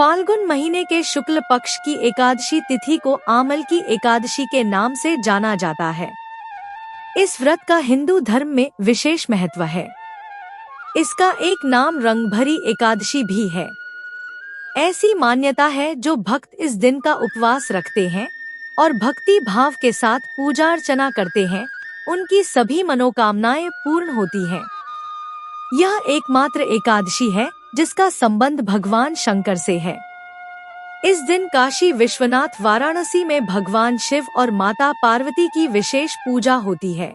फाल्गुन महीने के शुक्ल पक्ष की एकादशी तिथि को आमल की एकादशी के नाम से जाना जाता है। इस व्रत का हिंदू धर्म में विशेष महत्व है। इसका एक नाम रंगभरी एकादशी भी है। ऐसी मान्यता है जो भक्त इस दिन का उपवास रखते हैं और भक्ति भाव के साथ पूजा अर्चना करते हैं, उनकी सभी मनोकामनाएं पूर्ण होती हैं। यह एकमात्र एकादशी है जिसका संबंध भगवान शंकर से है। इस दिन काशी विश्वनाथ वाराणसी में भगवान शिव और माता पार्वती की विशेष पूजा होती है।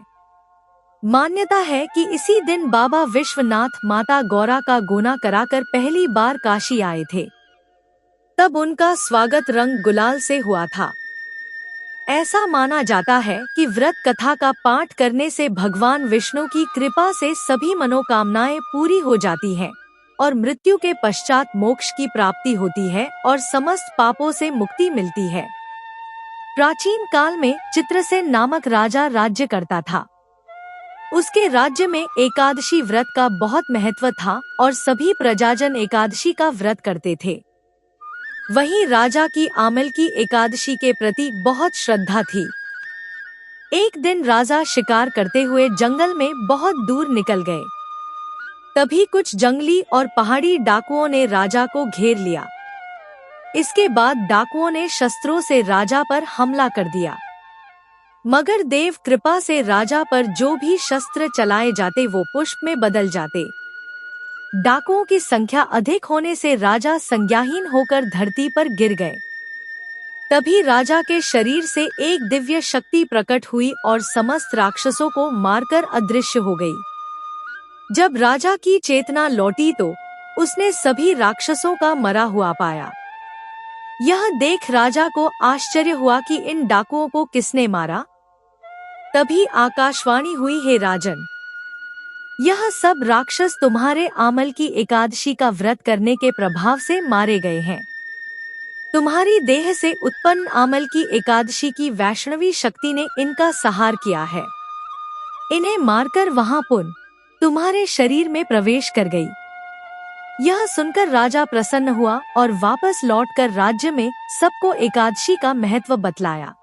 मान्यता है कि इसी दिन बाबा विश्वनाथ माता गौरा का गोना कराकर पहली बार काशी आए थे। तब उनका स्वागत रंग गुलाल से हुआ था। ऐसा माना जाता है कि व्रत कथा का पाठ करने से भगवान विष्णु की कृपा से सभी मनोकामनाएं पूरी हो जाती हैं और मृत्यु के पश्चात मोक्ष की प्राप्ति होती है और समस्त पापों से मुक्ति मिलती है। प्राचीन काल में चित्रसेन नामक राजा राज्य करता था। उसके राज्य में एकादशी व्रत का बहुत महत्व था और सभी प्रजाजन एकादशी का व्रत करते थे। वहीं राजा की आमल की एकादशी के प्रति बहुत श्रद्धा थी। एक दिन राजा शिकार करते हुए जंगल में बहुत दूर निकल गए। तभी कुछ जंगली और पहाड़ी डाकुओं ने राजा को घेर लिया। इसके बाद डाकुओं ने शस्त्रों से राजा पर हमला कर दिया, मगर देव कृपा से राजा पर जो भी शस्त्र चलाए जाते वो पुष्प में बदल जाते। डाकुओं की संख्या अधिक होने से राजा संज्ञाहीन होकर धरती पर गिर गए। तभी राजा के शरीर से एक दिव्य शक्ति प्रकट हुई और समस्त राक्षसों को मारकर अदृश्य हो गई। जब राजा की चेतना लौटी तो उसने सभी राक्षसों का मरा हुआ पाया। यह देख राजा को आश्चर्य हुआ कि इन डाकुओं को किसने मारा। तभी आकाशवाणी हुई, हे राजन, यह सब राक्षस तुम्हारे आमल की एकादशी का व्रत करने के प्रभाव से मारे गए हैं। तुम्हारी देह से उत्पन्न आमल की एकादशी की वैष्णवी शक्ति ने इनका संहार किया है। इन्हें मारकर वहां पुन तुम्हारे शरीर में प्रवेश कर गई। यह सुनकर राजा प्रसन्न हुआ और वापस लौटकर राज्य में सबको एकादशी का महत्व बतलाया।